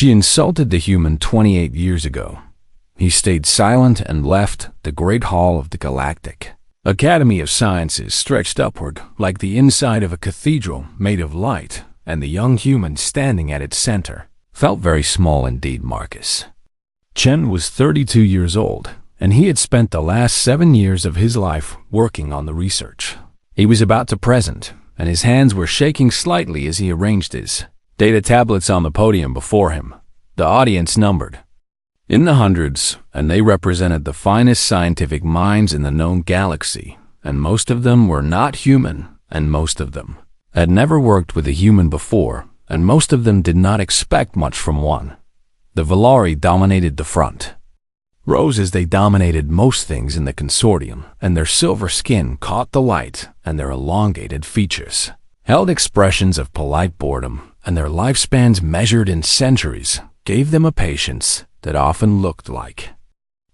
She insulted the human 28 years ago. He stayed silent and left the great hall of the Galactic Academy of Sciences stretched upward like the inside of a cathedral made of light, and the young human standing at its center felt very small indeed. Marcus Chen was 32 years old, and he had spent the last 7 years of his life working on the research. He was about to present, and his hands were shaking slightly as he arranged his data tablets on the podium before him. The audience numbered in the hundreds, and they represented the finest scientific minds in the known galaxy, and most of them were not human, and most of them had never worked with a human before, and most of them did not expect much from one. The Valari dominated the front rows as they dominated most things in the consortium, and their silver skin caught the light, and their elongated features held expressions of polite boredom, and their lifespans measured in centuries gave them a patience that often looked like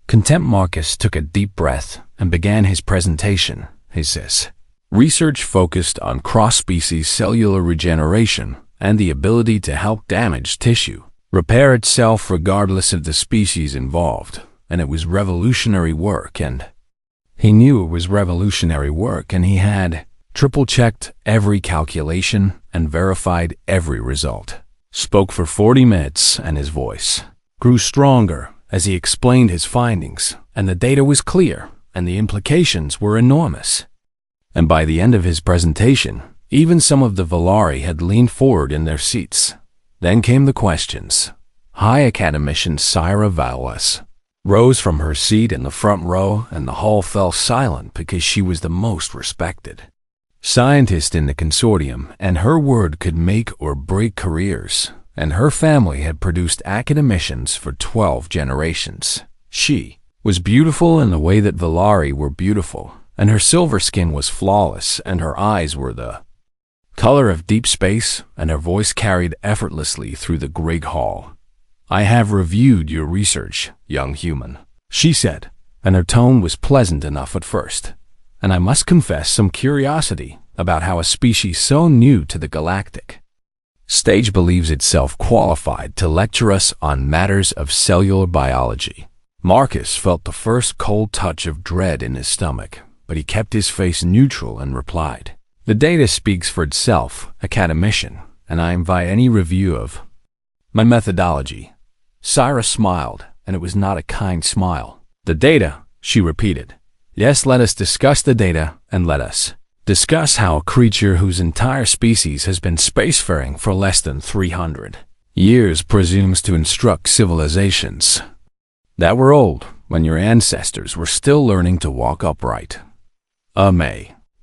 contempt. Marcus took a deep breath and began his presentation. He says, research focused on cross-species cellular regeneration and the ability to help damaged tissue repair itself regardless of the species involved, and it was revolutionary work, and he knew it was revolutionary work, and he had triple-checked every calculation and verified every result. Spoke for 40 minutes, and his voice grew stronger as he explained his findings, and the data was clear, and the implications were enormous. And by the end of his presentation, even some of the Valari had leaned forward in their seats. Then came the questions. High Academician Syra Valles rose from her seat in the front row, and the hall fell silent because she was the most respected scientist in the consortium, and her word could make or break careers, and her family had produced academicians for 12 generations. She was beautiful in the way that Valari were beautiful, and her silver skin was flawless, and her eyes were the color of deep space, and her voice carried effortlessly through the great hall. I have reviewed your research, young human, she said, and her tone was pleasant enough at first. And I must confess some curiosity about how a species so new to the galactic stage believes itself qualified to lecture us on matters of cellular biology. Marcus felt the first cold touch of dread in his stomach, but he kept his face neutral and replied, the data speaks for itself, academician, and I invite any review of my methodology. Syra smiled, and it was not a kind smile. The data, she repeated. Yes, let us discuss the data, and let us discuss how a creature whose entire species has been spacefaring for less than 300 years presumes to instruct civilizations that were old when your ancestors were still learning to walk upright. A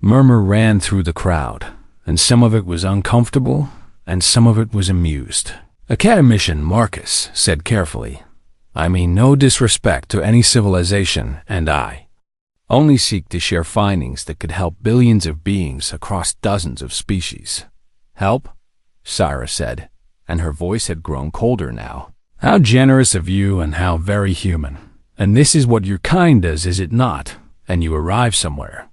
murmur ran through the crowd, and some of it was uncomfortable, and some of it was amused. Academician Marcus said carefully, I mean no disrespect to any civilization, and I only seek to share findings that could help billions of beings across dozens of species. Help? Syra said, and her voice had grown colder now. How generous of you, and how very human. And this is what your kind does, is it not? And you arrive somewhere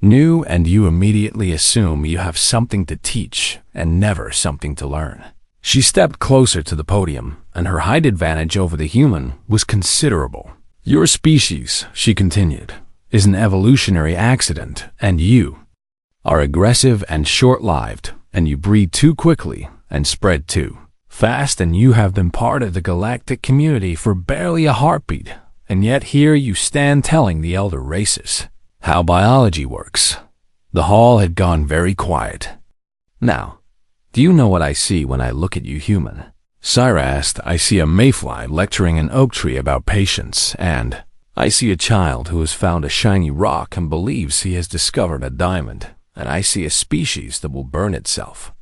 new, and you immediately assume you have something to teach, and never something to learn. She stepped closer to the podium, and her height advantage over the human was considerable. Your species, she continued, is an evolutionary accident, and you are aggressive and short-lived, and you breed too quickly and spread too fast, and you have been part of the galactic community for barely a heartbeat, and yet here you stand telling the elder races how biology works. The hall had gone very quiet. Now, do you know what I see when I look at you, human? Syra asked. I see a mayfly lecturing an oak tree about patience, and I see a child who has found a shiny rock and believes he has discovered a diamond, and I see a species that will burn itself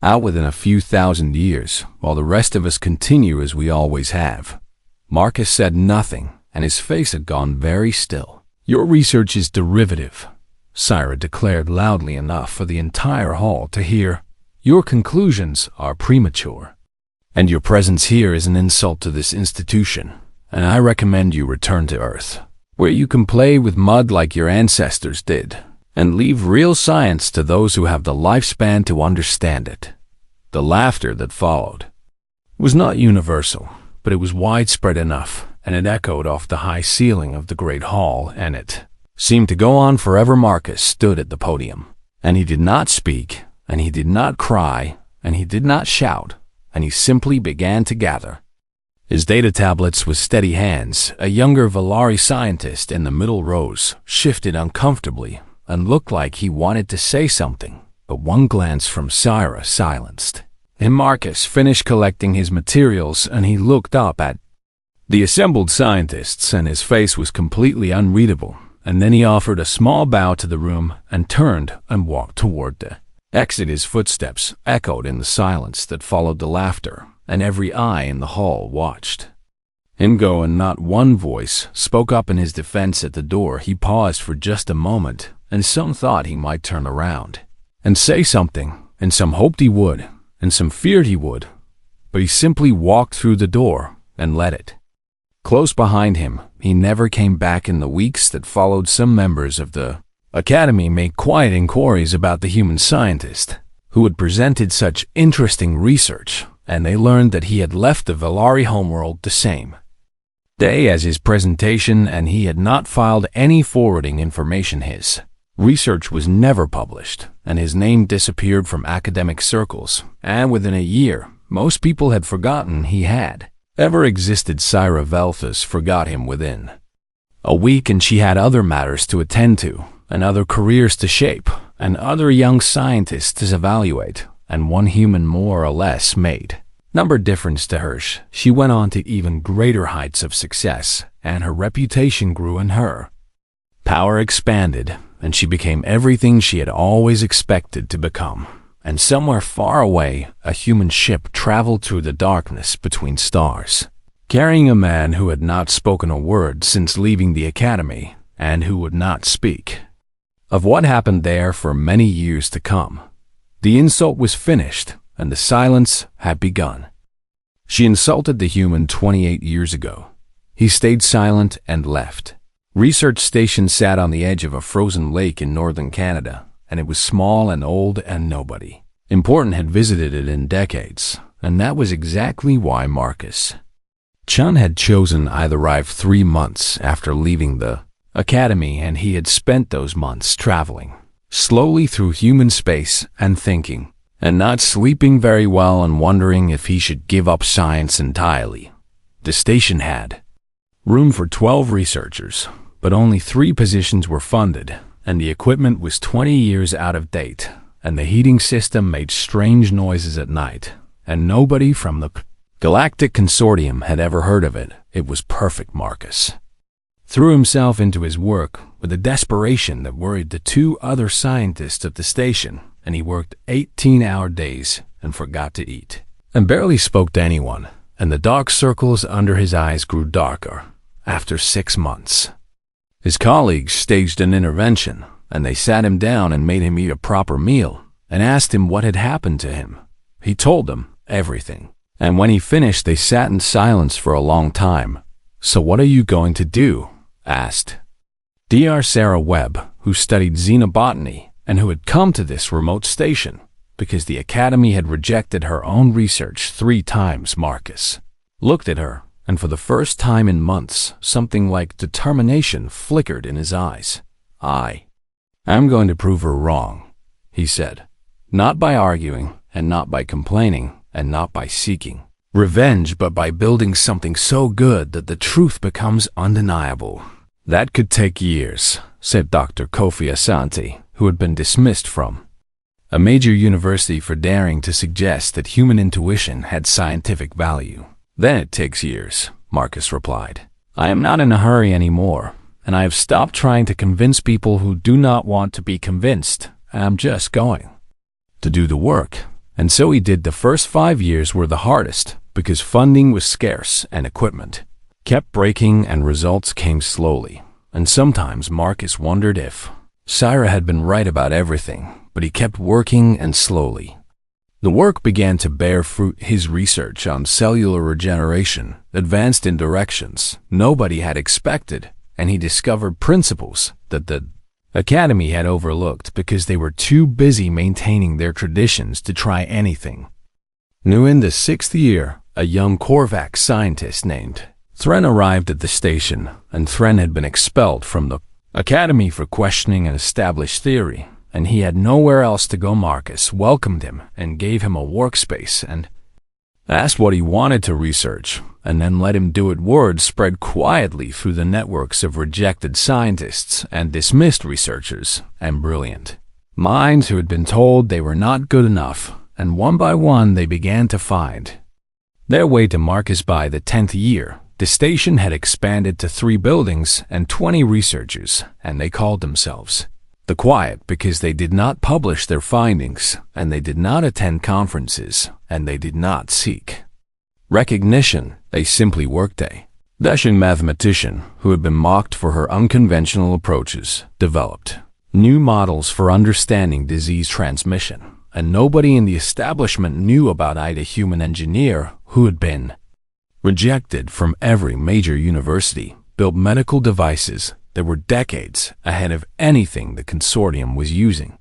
out within a few thousand years, while the rest of us continue as we always have. Marcus said nothing, and his face had gone very still. Your research is derivative, Syra declared loudly enough for the entire hall to hear. Your conclusions are premature, and your presence here is an insult to this institution, and I recommend you return to Earth, where you can play with mud like your ancestors did, and leave real science to those who have the lifespan to understand it. The laughter that followed was not universal, but it was widespread enough, and it echoed off the high ceiling of the great hall, and it seemed to go on forever. Marcus stood at the podium, and he did not speak, and he did not cry, and he did not shout, and he simply began to gather his data tablets with steady hands. A younger Valari scientist in the middle rows shifted uncomfortably and looked like he wanted to say something, but one glance from Syra silenced him. Marcus finished collecting his materials, and he looked up at the assembled scientists, and his face was completely unreadable, and then he offered a small bow to the room and turned and walked toward the exit. His footsteps echoed in the silence that followed the laughter, and every eye in the hall watched him go, and not one voice spoke up in his defense. At the door, he paused for just a moment, and some thought he might turn around and say something, and some hoped he would, and some feared he would, but he simply walked through the door and let it close behind him. He never came back. In the weeks that followed, some members of the Academy made quiet inquiries about the human scientist who had presented such interesting research, and they learned that he had left the Valari homeworld the same day as his presentation, and he had not filed any forwarding information. His research was never published, and his name disappeared from academic circles, and within a year, most people had forgotten he had ever existed. Syra Velthus forgot him within a week, and she had other matters to attend to, and other careers to shape, and other young scientists to evaluate, and one human more or less made number difference to her. She went on to even greater heights of success, and her reputation grew, and her power expanded, and she became everything she had always expected to become. And somewhere far away, a human ship traveled through the darkness between stars, carrying a man who had not spoken a word since leaving the academy, and who would not speak of what happened there for many years to come. The insult was finished, and the silence had begun. She insulted the human 28 years ago. He stayed silent and left. Research Station sat on the edge of a frozen lake in northern Canada, and it was small and old, and nobody important had visited it in decades, and that was exactly why Marcus Chun had chosen. I arrived 3 months after leaving the academy, and he had spent those months traveling slowly through human space and thinking, and not sleeping very well, and wondering if he should give up science entirely. The station had room for 12 researchers, but only 3 positions were funded, and the equipment was 20 years out of date, and the heating system made strange noises at night, and nobody from the Galactic Consortium had ever heard of it. It was perfect. Marcus threw himself into his work with a desperation that worried the 2 other scientists of the station, and he worked 18-hour days and forgot to eat, and barely spoke to anyone, and the dark circles under his eyes grew darker. After 6 months, his colleagues staged an intervention, and they sat him down and made him eat a proper meal, and asked him what had happened to him. He told them everything, and when he finished, they sat in silence for a long time. "So what are you going to do?" asked Dr. Sarah Webb, who studied xenobotany and who had come to this remote station because the academy had rejected her own research 3 times. Marcus looked at her, and for the first time in months, something like determination flickered in his eyes. I'm going to prove her wrong," he said, "not by arguing, and not by complaining, and not by seeking revenge, but by building something so good that the truth becomes undeniable." "That could take years," said Dr. Kofi Asante, who had been dismissed from a major university for daring to suggest that human intuition had scientific value. "Then it takes years," Marcus replied. "I am not in a hurry anymore, and I have stopped trying to convince people who do not want to be convinced. I'm just going to do the work." And so he did. The first 5 years were the hardest because funding was scarce and equipment kept breaking and results came slowly. And sometimes Marcus wondered if Syra had been right about everything, but he kept working, and slowly the work began to bear fruit. His research on cellular regeneration advanced in directions nobody had expected, and he discovered principles that the Academy had overlooked because they were too busy maintaining their traditions to try anything new. In the 6th year, a young Korvax scientist named Thren arrived at the station, and Thren had been expelled from the academy for questioning an established theory, and he had nowhere else to go. Marcus welcomed him and gave him a workspace and asked what he wanted to research, and then let him do it. Word spread quietly through the networks of rejected scientists and dismissed researchers and brilliant minds who had been told they were not good enough, and one by one they began to find their way to Marcus. By the 10th year, the station had expanded to 3 buildings and 20 researchers, and they called themselves the Quiet because they did not publish their findings, and they did not attend conferences, and they did not seek recognition. They simply worked. A dashing mathematician who had been mocked for her unconventional approaches developed new models for understanding disease transmission, and nobody in the establishment knew about a human engineer who had been rejected from every major university, built medical devices that were decades ahead of anything the consortium was using,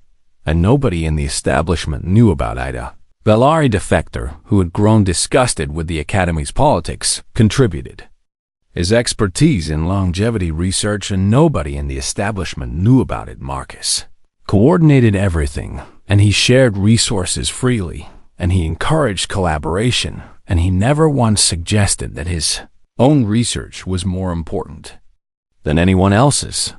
and nobody in the establishment knew about Ida. Valari Defector, who had grown disgusted with the Academy's politics, contributed his expertise in longevity research, and nobody in the establishment knew about it. Marcus coordinated everything, and he shared resources freely, and he encouraged collaboration, and he never once suggested that his own research was more important than anyone else's.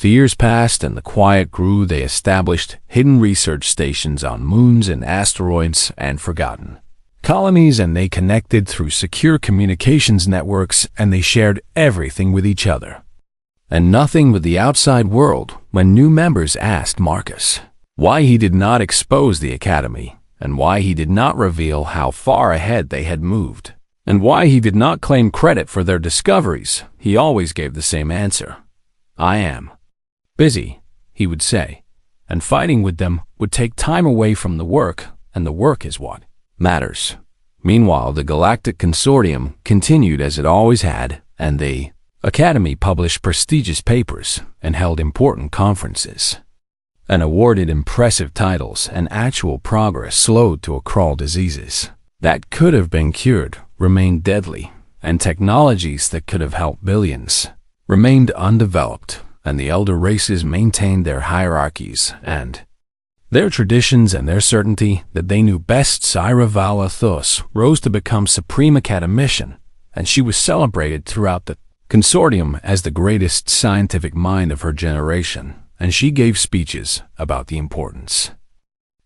The years passed and the Quiet grew. They established hidden research stations on moons and asteroids and forgotten colonies, and they connected through secure communications networks, and they shared everything with each other and nothing with the outside world. When new members asked Marcus why he did not expose the Academy, and why he did not reveal how far ahead they had moved, and why he did not claim credit for their discoveries, he always gave the same answer. I am busy, he would say, and fighting with them would take time away from the work, and the work is what matters. Meanwhile, the Galactic Consortium continued as it always had, and the Academy published prestigious papers and held important conferences and awarded impressive titles, and actual progress slowed to a crawl. Diseases that could have been cured remained deadly, and technologies that could have helped billions remained undeveloped, and the elder races maintained their hierarchies and their traditions and their certainty that they knew best. Syra Vala thus rose to become supreme academician, and she was celebrated throughout the consortium as the greatest scientific mind of her generation, and she gave speeches about the importance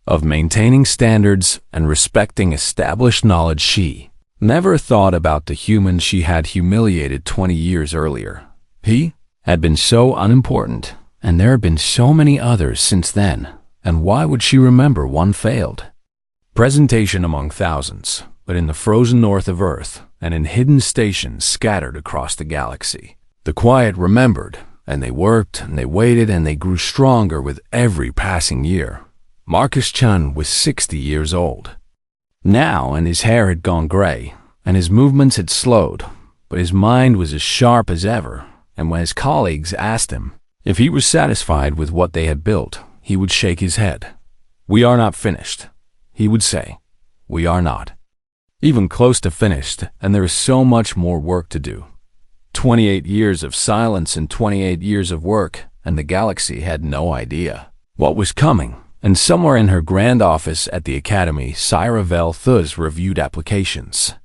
of maintaining standards and respecting established knowledge. She never thought about the human she had humiliated 20 years earlier. He had been so unimportant, and there had been so many others since then, and why would she remember one failed presentation among thousands, but in the frozen north of Earth and in hidden stations scattered across the galaxy? The Quiet remembered, and they worked, and they waited, and they grew stronger with every passing year. Marcus Chun was 60 years old now, and his hair had gone gray, and his movements had slowed, but his mind was as sharp as ever, and when his colleagues asked him if he was satisfied with what they had built, he would shake his head. We are not finished, he would say. We are not even close to finished, and there is so much more work to do. 28 years of silence and 28 years of work, and the galaxy had no idea what was coming. And somewhere in her grand office at the Academy, Syra Vel Thus reviewed applications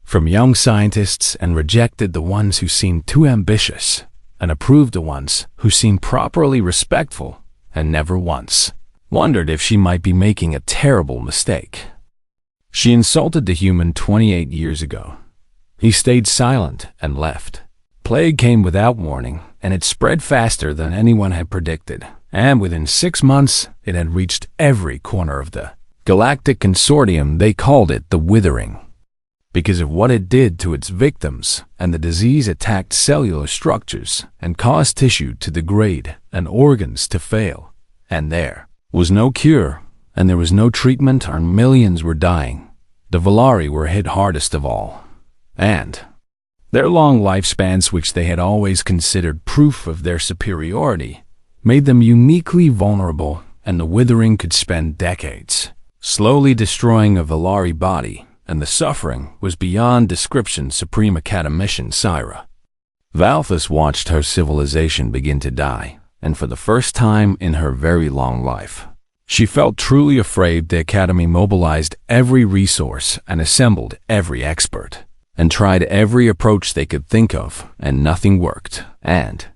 from young scientists and rejected the ones who seemed too ambitious, and approved the ones who seemed properly respectful, and never once wondered if she might be making a terrible mistake. She insulted the human 28 years ago. He stayed silent and left. Plague came without warning, and it spread faster than anyone had predicted, and within 6 months it had reached every corner of the Galactic Consortium. They called it the Withering because of what it did to its victims, and the disease attacked cellular structures and caused tissue to degrade and organs to fail. And there was no cure, and there was no treatment, and millions were dying. The Valari were hit hardest of all, and their long lifespans, which they had always considered proof of their superiority, made them uniquely vulnerable, and the Withering could spend decades slowly destroying a Valari body and the suffering was beyond description. Supreme Academician Syra Valthus watched her civilization begin to die, and for the first time in her very long life, she felt truly afraid. The Academy mobilized every resource and assembled every expert, and tried every approach they could think of, and nothing worked, and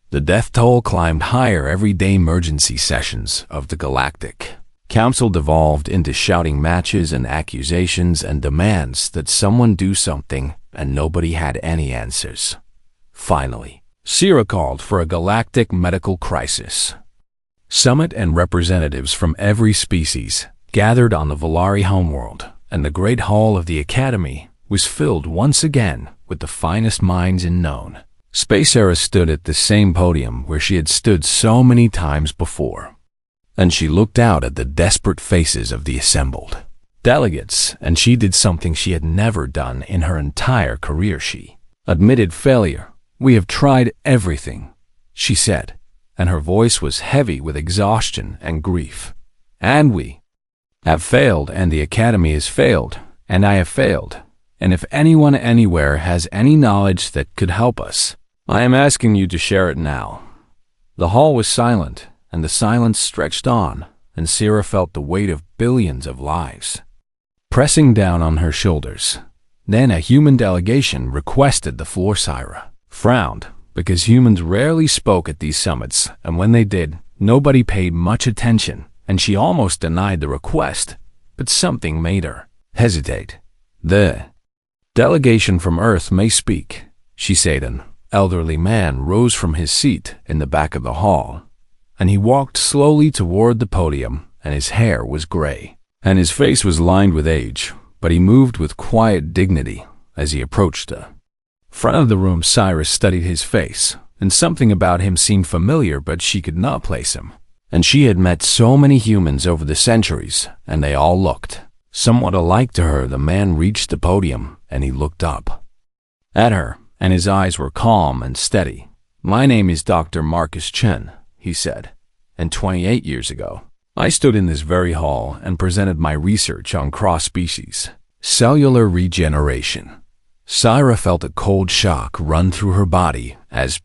the death toll climbed higher every day. Emergency sessions of the Galactic Council devolved into shouting matches and accusations and demands that someone do something, and nobody had any answers. Finally, Syra called for a galactic medical crisis summit, and representatives from every species gathered on the Volari homeworld, and the Great Hall of the Academy was filled once again with the finest minds in known. Space Orcs stood at the same podium where she had stood so many times before, and she looked out at the desperate faces of the assembled delegates, and she did something she had never done in her entire career. She admitted failure. "We have tried everything," she said, and her voice was heavy with exhaustion and grief. "And we have failed, and the Academy has failed, and I have failed. And if anyone anywhere has any knowledge that could help us, I am asking you to share it now." The hall was silent, and the silence stretched on, and Syra felt the weight of billions of lives pressing down on her shoulders. Then a human delegation requested the floor. Syra frowned, because humans rarely spoke at these summits, and when they did, nobody paid much attention, and she almost denied the request, but something made her hesitate. "The delegation from Earth may speak," she said. An elderly man rose from his seat in the back of the hall, and he walked slowly toward the podium, and his hair was gray, and his face was lined with age, but he moved with quiet dignity as he approached the front of the room. Cyrus studied his face, and something about him seemed familiar, but she could not place him. And she had met so many humans over the centuries, and they all looked somewhat alike to her. The man reached the podium, and he looked up at her, and his eyes were calm and steady. "My name is Dr. Marcus Chen," he said, "and 28 years ago, I stood in this very hall and presented my research on cross-species cellular regeneration." Syra felt a cold shock run through her body as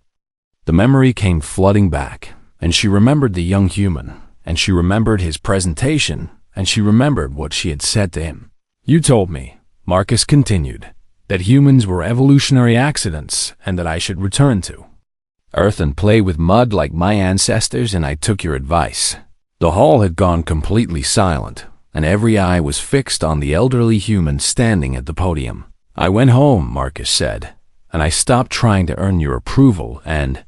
the memory came flooding back, and she remembered the young human, and she remembered his presentation, and she remembered what she had said to him. "You told me," Marcus continued, "that humans were evolutionary accidents and that I should return to Earth and play with mud like my ancestors, and I took your advice." The hall had gone completely silent, and every eye was fixed on the elderly human standing at the podium. "I went home," Marcus said, "and I stopped trying to earn your approval, and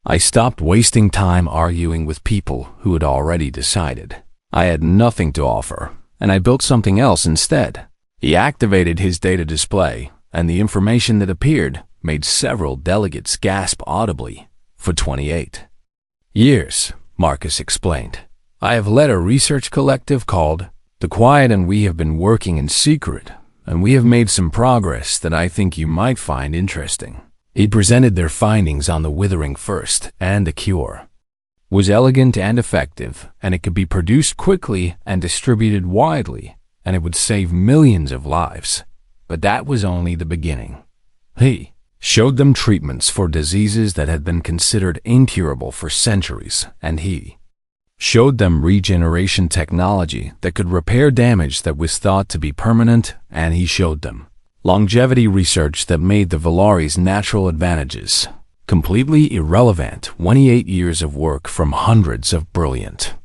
I stopped wasting time arguing with people who had already decided. I had nothing to offer, and I built something else instead." He activated his data display, and the information that appeared made several delegates gasp audibly. "For 28 years, Marcus explained, I have led a research collective called The Quiet, and we have been working in secret, and we have made some progress that I think you might find interesting." He presented their findings on the withering first, and the cure was elegant and effective, and it could be produced quickly and distributed widely, and it would save millions of lives. But that was only the beginning. He showed them treatments for diseases that had been considered incurable for centuries, and he showed them regeneration technology that could repair damage that was thought to be permanent, and he showed them longevity research that made the Volari's natural advantages completely irrelevant. 28 years of work from hundreds of brilliant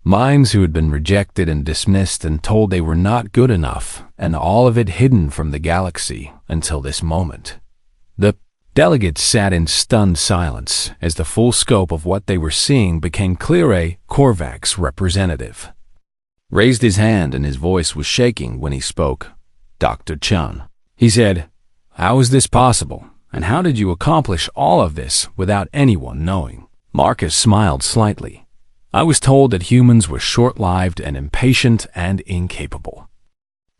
minds who had been rejected and dismissed and told they were not good enough, and all of it hidden from the galaxy until this moment. The delegates sat in stunned silence as the full scope of what they were seeing became clear. A Korvax representative raised his hand, and his voice was shaking when he spoke. "Dr. Chun," he said, "how is this possible, and how did you accomplish all of this without anyone knowing?" Marcus smiled slightly. "I was told that humans were short-lived and impatient and incapable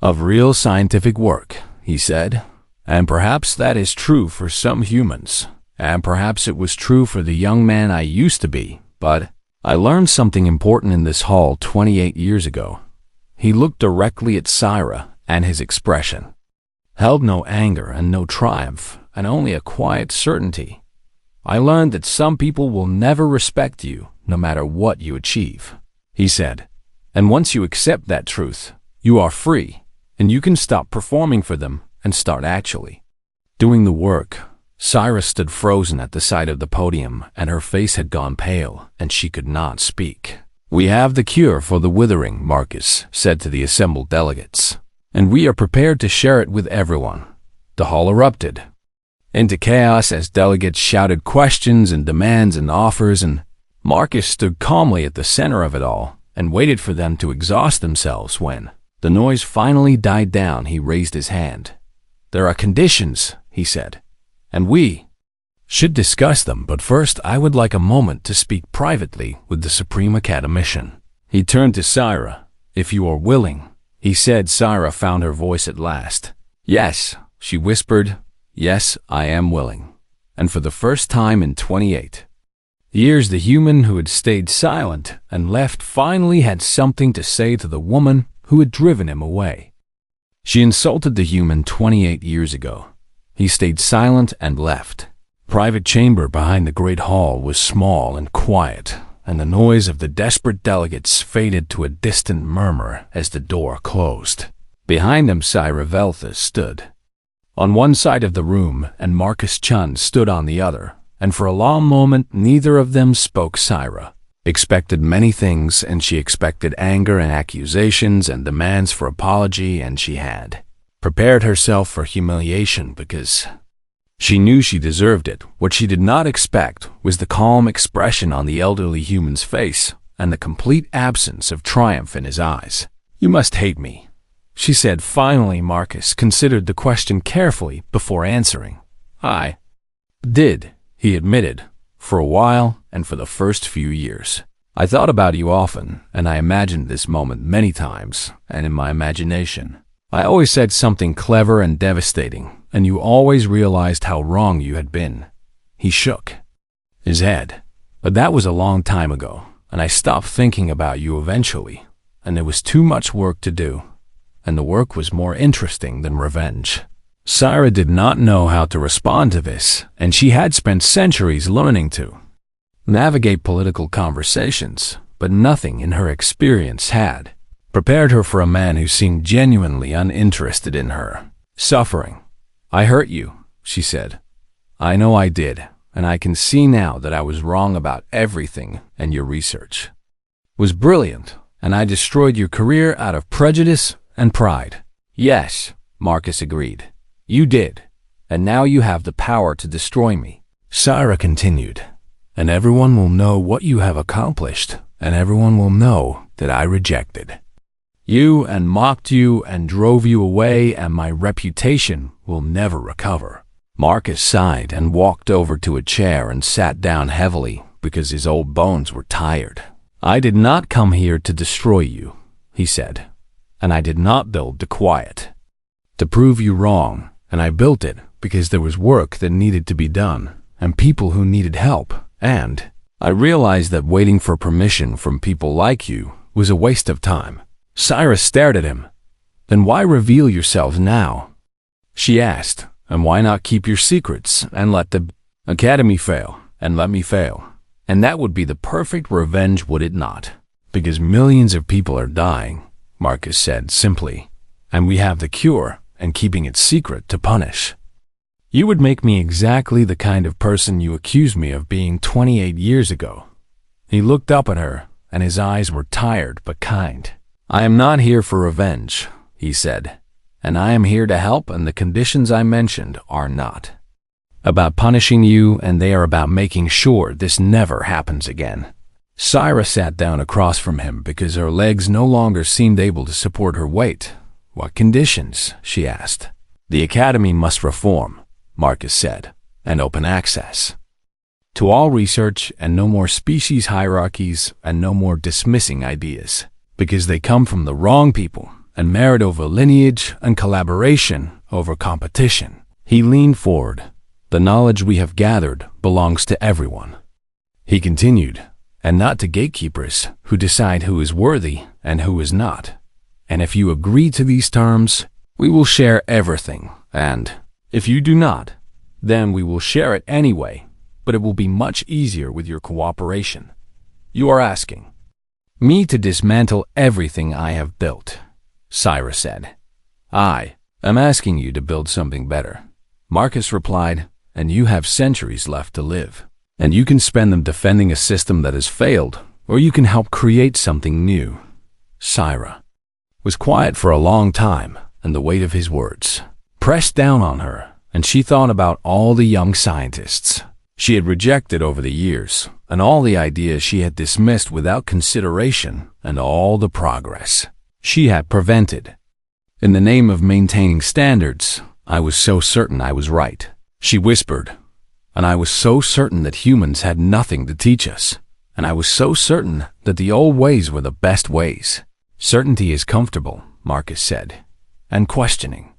of real scientific work," he said. "And perhaps that is true for some humans, and perhaps it was true for the young man I used to be, but I learned something important in this hall 28 years ago." He looked directly at Syra, and his expression held no anger and no triumph, and only a quiet certainty. "I learned that some people will never respect you, no matter what you achieve," he said. "And once you accept that truth, you are free, and you can stop performing for them and start actually doing the work." Cyrus stood frozen at the side of the podium, and her face had gone pale, and she could not speak. "We have the cure for the withering," Marcus said to the assembled delegates, "and we are prepared to share it with everyone." The hall erupted into chaos as delegates shouted questions and demands and offers, and Marcus stood calmly at the center of it all and waited for them to exhaust themselves. When the noise finally died down, he raised his hand. "There are conditions," he said, "and we should discuss them, but first I would like a moment to speak privately with the Supreme Academician." He turned to Syra. "If you are willing," he said. Syra found her voice at last. "Yes," she whispered. "Yes, I am willing." And for the first time in 28 years, the human who had stayed silent and left finally had something to say to the woman who had driven him away. She insulted the human 28 years ago. He stayed silent and left. The private chamber behind the great hall was small and quiet, and the noise of the desperate delegates faded to a distant murmur as the door closed. Behind them, Syra Veltha stood on one side of the room, and Marcus Chun stood on the other, and for a long moment neither of them spoke. Syra expected many things, and she expected anger and accusations and demands for apology, and she had prepared herself for humiliation because she knew she deserved it. What she did not expect was the calm expression on the elderly human's face and the complete absence of triumph in his eyes. "You must hate me," she said finally. Marcus considered the question carefully before answering. "I did," he admitted, "for a while and for the first few years. I thought about you often, and I imagined this moment many times, and in my imagination I always said something clever and devastating, and you always realized how wrong you had been." He shook his head. "But that was a long time ago, and I stopped thinking about you eventually, and there was too much work to do, and the work was more interesting than revenge." Syra did not know how to respond to this, and she had spent centuries learning to navigate political conversations, but nothing in her experience had prepared her for a man who seemed genuinely uninterested in her suffering. "I hurt you," she said. "I know I did, and I can see now that I was wrong about everything, and your research was brilliant, and I destroyed your career out of prejudice and pride." "Yes," Marcus agreed. "You did, and now you have the power to destroy me." Syra continued, "And everyone will know what you have accomplished, and everyone will know that I rejected you and mocked you and drove you away, and my reputation will never recover." Marcus sighed and walked over to a chair and sat down heavily because his old bones were tired. "I did not come here to destroy you," he said, "and I did not build the quiet to prove you wrong, and I built it because there was work that needed to be done and people who needed help, and I realized that waiting for permission from people like you was a waste of time." Syra stared at him. "Then why reveal yourselves now?" she asked. "And why not keep your secrets and let the Academy fail and let me fail? And that would be the perfect revenge, would it not?" "Because millions of people are dying," Marcus said simply, "and we have the cure, and keeping it secret to punish. You would make me exactly the kind of person you accused me of being 28 years ago." He looked up at her, and his eyes were tired but kind. "I am not here for revenge," he said, "and I am here to help, and the conditions I mentioned are not about punishing you, and they are about making sure this never happens again." Syra sat down across from him because her legs no longer seemed able to support her weight. "What conditions?" she asked. "The Academy must reform," Marcus said, "and open access to all research, and no more species hierarchies, and no more dismissing ideas because they come from the wrong people, and merit over lineage, and collaboration over competition." He leaned forward. "The knowledge we have gathered belongs to everyone," he continued, "and not to gatekeepers who decide who is worthy and who is not. And if you agree to these terms, We will share everything, and if you do not, then we will share it anyway, but it will be much easier with your cooperation. You are asking me to dismantle everything I have built, Syra said. I am asking you to build something better, Marcus replied, and you have centuries left to live, and you can spend them defending a system that has failed, or you can help create something new. Syra was quiet for a long time, and the weight of his words pressed down on her, and she thought about all the young scientists she had rejected over the years, and all the ideas she had dismissed without consideration, and all the progress she had prevented. In the name of maintaining standards, I was so certain I was right, she whispered, and I was so certain that humans had nothing to teach us, and I was so certain that the old ways were the best ways. Certainty is comfortable, Marcus said, and questioning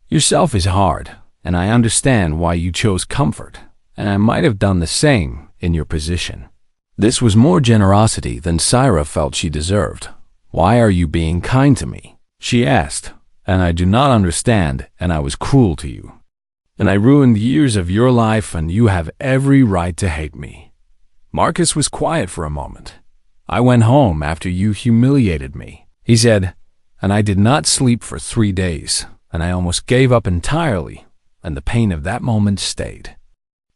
yourself is hard, and I understand why you chose comfort, and I might have done the same in your position. This was more generosity than Syra felt she deserved. Why are you being kind to me? She asked, and I do not understand, and I was cruel to you. And I ruined years of your life, and you have every right to hate me. Marcus was quiet for a moment. I went home after you humiliated me, he said, and I did not sleep for 3 days, and I almost gave up entirely, and the pain of that moment stayed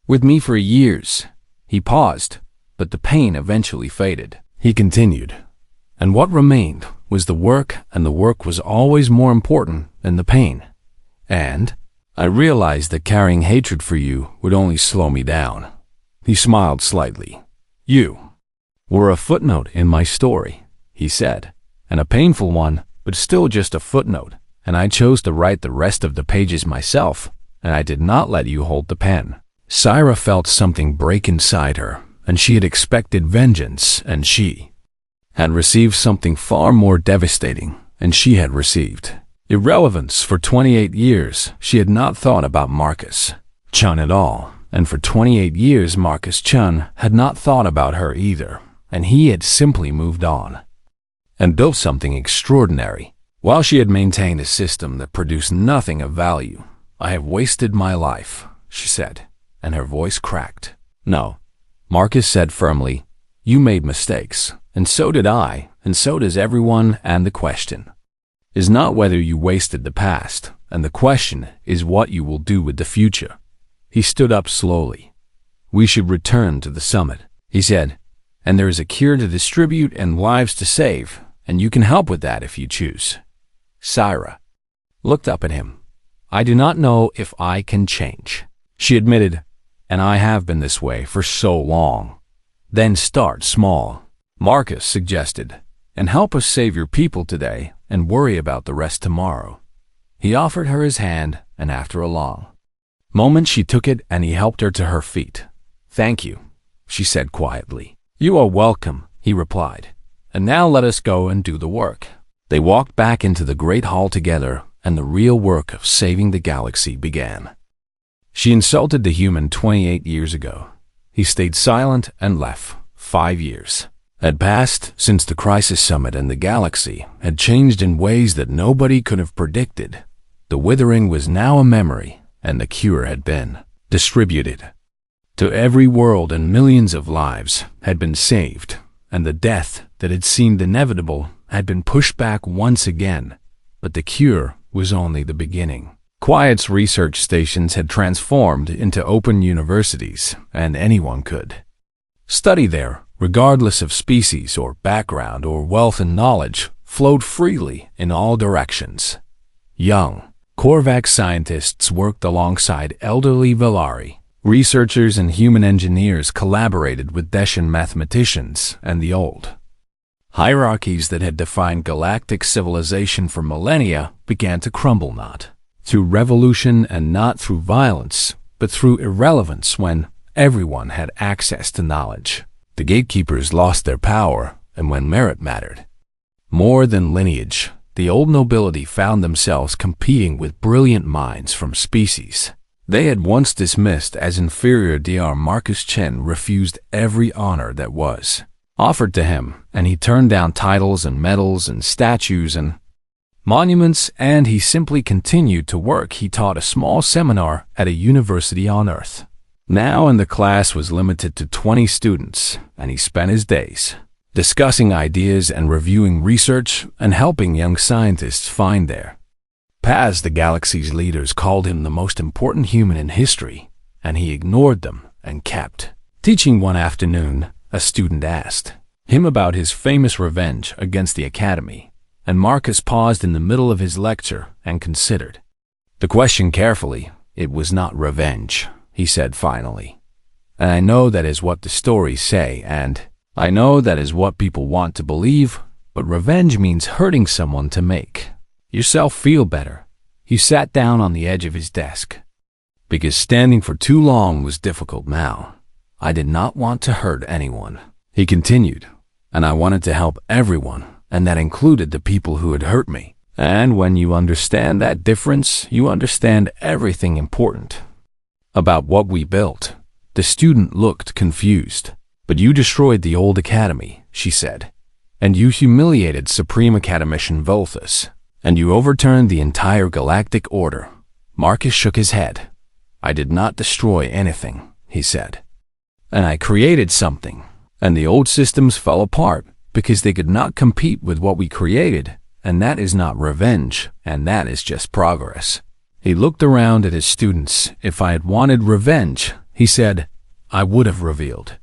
with me for years. He paused, but the pain eventually faded. He continued, and what remained was the work, and the work was always more important than the pain. And I realized that carrying hatred for you would only slow me down. He smiled slightly. You were a footnote in my story, he said, and a painful one, but still just a footnote, and I chose to write the rest of the pages myself, and I did not let you hold the pen. Syra felt something break inside her, and she had expected vengeance, and she had received something far more devastating, and she had received irrelevance. For 28 years, she had not thought about Marcus Chun at all, and for 28 years Marcus Chun had not thought about her either, and he had simply moved on and built something extraordinary, while she had maintained a system that produced nothing of value. I have wasted my life, she said, and her voice cracked. No, Marcus said firmly, you made mistakes, and so did I, and so does everyone, and the question is not whether you wasted the past, and the question is what you will do with the future. He stood up slowly. We should return to the summit, he said, and there is a cure to distribute and lives to save, and you can help with that if you choose. Syra looked up at him. I do not know if I can change, she admitted, and I have been this way for so long. Then start small, Marcus suggested, and help us save your people today and worry about the rest tomorrow. He offered her his hand, and after a long moment she took it, and he helped her to her feet. Thank you, she said quietly. You are welcome, he replied. And now let us go and do the work. They walked back into the great hall together, and the real work of saving the galaxy began. She insulted the human 28 years ago. He stayed silent and left. 5 years had passed since the Crisis Summit, and the galaxy had changed in ways that nobody could have predicted. The withering was now a memory, and the cure had been distributed to every world, and millions of lives had been saved, and the death that had seemed inevitable had been pushed back once again. But the cure was only the beginning. Quiet's research stations had transformed into open universities, and anyone could study there, regardless of species or background or wealth, and knowledge flowed freely in all directions. Young Korvax scientists worked alongside elderly Velari. Researchers and human engineers collaborated with Deshan mathematicians, and the old hierarchies that had defined galactic civilization for millennia began to crumble, not through revolution and not through violence, but through irrelevance. When everyone had access to knowledge, the gatekeepers lost their power, and when merit mattered more than lineage, the old nobility found themselves competing with brilliant minds from species they had once dismissed as inferior. Dr. Marcus Chen refused every honor that was offered to him, and he turned down titles and medals and statues, and monuments, and he simply continued to work. He taught a small seminar at a university on Earth. Now, and the class was limited to 20 students, and he spent his days discussing ideas and reviewing research and helping young scientists find their paths. The galaxy's leaders called him the most important human in history, and he ignored them and kept teaching. One afternoon, a student asked him about his famous revenge against the Academy, and Marcus paused in the middle of his lecture and considered the question carefully. "It was not revenge," he said finally. "And I know that is what the stories say, and I know that is what people want to believe, but revenge means hurting someone to make yourself feel better." He sat down on the edge of his desk, because standing for too long was difficult now. "I did not want to hurt anyone," he continued, "and I wanted to help everyone, and that included the people who had hurt me. And when you understand that difference, you understand everything important about what we built." The student looked confused. "But you destroyed the old academy," she said, "and you humiliated Supreme Academician Volthus, and you overturned the entire galactic order." Marcus shook his head. "I did not destroy anything," he said, "and I created something, and the old systems fell apart because they could not compete with what we created, and that is not revenge, and that is just progress." He looked around at his students. "If I had wanted revenge," he said, "I would have revealed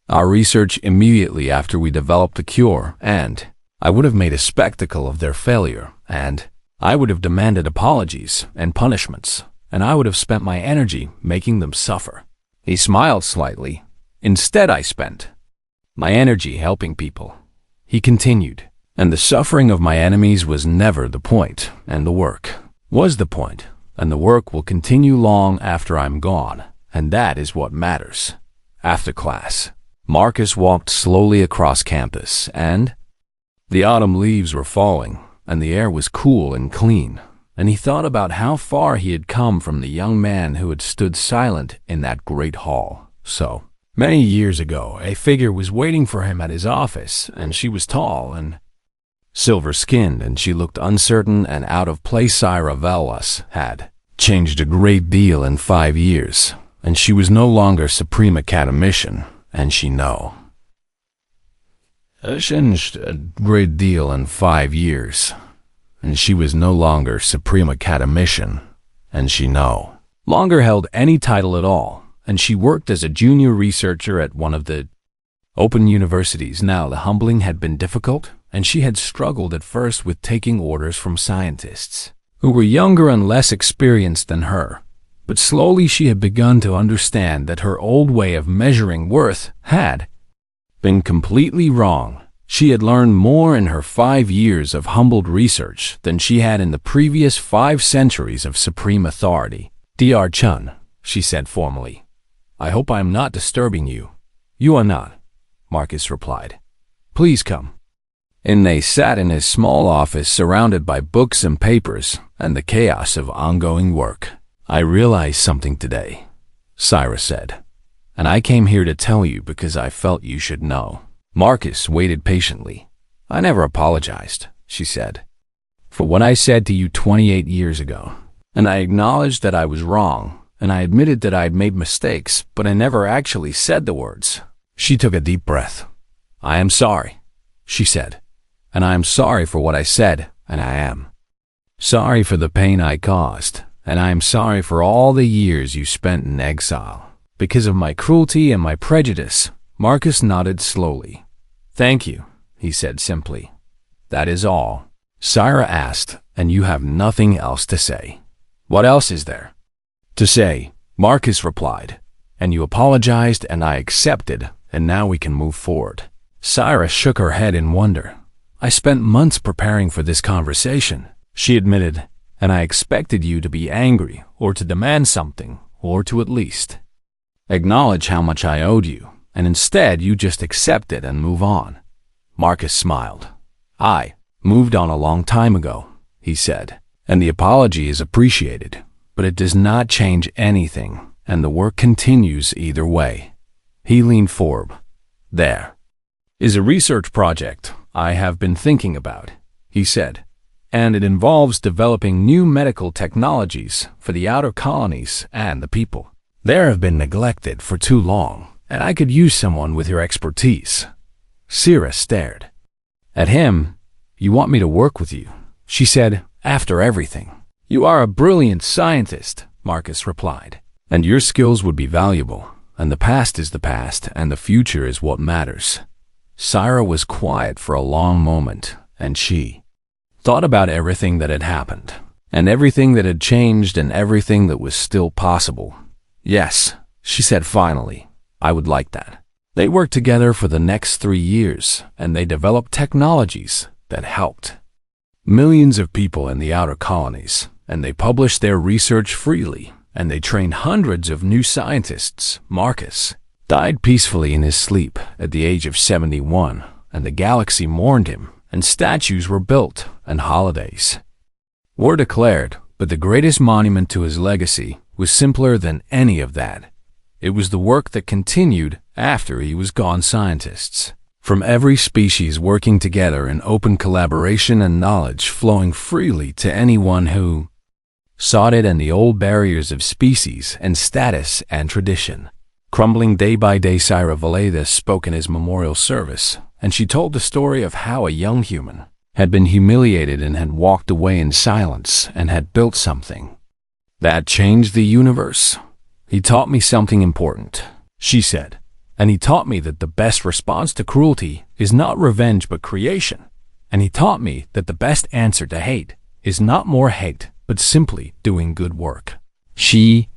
our research immediately after we developed the cure, and I would have made a spectacle of their failure, and I would have demanded apologies and punishments, and I would have spent my energy making them suffer." He smiled slightly. "Instead, I spent my energy helping people," he continued, "and the suffering of my enemies was never the point, and the work was the point, and the work will continue long after I'm gone, and that is what matters." After class, Marcus walked slowly across campus, and the autumn leaves were falling, and the air was cool and clean, and he thought about how far he had come from the young man who had stood silent in that great hall. So many years ago, a figure was waiting for him at his office, and she was tall and silver-skinned, and she looked uncertain and out of place. Syra Velas had changed a great deal in 5 years, and she was no longer Supreme Academician, and she changed a great deal in 5 years, and she was no longer Supreme Academician, and she no longer held any title at all, and she worked as a junior researcher at one of the open universities. Now, the humbling had been difficult, and she had struggled at first with taking orders from scientists who were younger and less experienced than her. But slowly she had begun to understand that her old way of measuring worth had been completely wrong. She had learned more in her 5 years of humbled research than she had in the previous 5 centuries of supreme authority. "Dr. Chun," she said formally, "I hope I am not disturbing you." "You are not," Marcus replied. "Please come." And they sat in his small office surrounded by books and papers and the chaos of ongoing work. "I realized something today," Syra said, "and I came here to tell you because I felt you should know." Marcus waited patiently. "I never apologized," she said, "for what I said to you 28 years ago, and I acknowledged that I was wrong, and I admitted that I had made mistakes, but I never actually said the words." She took a deep breath. "I am sorry," she said, "and I am sorry for what I said, and I am sorry for the pain I caused, and I am sorry for all the years you spent in exile because of my cruelty and my prejudice." Marcus nodded slowly. "Thank you," he said simply. "That is all." Syra asked, "And you have nothing else to say?" "What else is there to say?" Marcus replied. "And you apologized, and I accepted, and now we can move forward." Syra shook her head in wonder. "I spent months preparing for this conversation," she admitted, "and I expected you to be angry, or to demand something, or to at least acknowledge how much I owed you, and instead you just accept it and move on." Marcus smiled. "I moved on a long time ago," he said, "and the apology is appreciated, but it does not change anything, and the work continues either way." He leaned forward. "There is a research project I have been thinking about," he said, and it involves developing new medical technologies for the outer colonies and the people. They have been neglected for too long, and I could use someone with your expertise." Sierra stared at him. "You want me to work with you?" she said. "After everything." "You are a brilliant scientist," Marcus replied, "and your skills would be valuable, and the past is the past, and the future is what matters." Sierra was quiet for a long moment, and she thought about everything that had happened, and everything that had changed, and everything that was still possible. "Yes," she said finally, "I would like that." They worked together for the next 3 years, and they developed technologies that helped millions of people in the outer colonies, and they published their research freely, and they trained hundreds of new scientists. Marcus died peacefully in his sleep at the age of 71, and the galaxy mourned him, and statues were built, and holidays were declared, but the greatest monument to his legacy was simpler than any of that. It was the work that continued after he was gone. Scientists from every species working together in open collaboration, and knowledge flowing freely to anyone who sought it, and the old barriers of species and status and tradition crumbling day by day. Sierra Valeda spoke in his memorial service, and she told the story of how a young human had been humiliated and had walked away in silence and had built something that changed the universe. "He taught me something important," she said, "and he taught me that the best response to cruelty is not revenge but creation. And he taught me that the best answer to hate is not more hate, but simply doing good work." She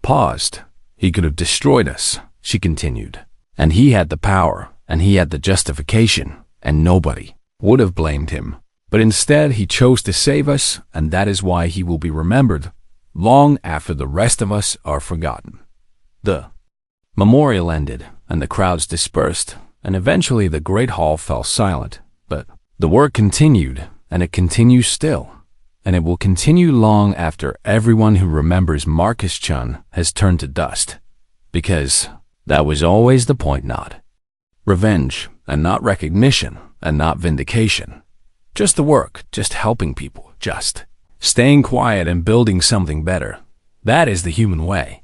paused. "He could have destroyed us," she continued, "and he had the power, and he had the justification, and nobody would have blamed him. But instead he chose to save us, and that is why he will be remembered long after the rest of us are forgotten." The memorial ended, and the crowds dispersed, and eventually the great hall fell silent. But the work continued, and it continues still, and it will continue long after everyone who remembers Marcus Chun has turned to dust, because that was always the point. Not revenge, and not recognition, and not vindication. Just the work, just helping people, just staying quiet and building something better. That is the human way.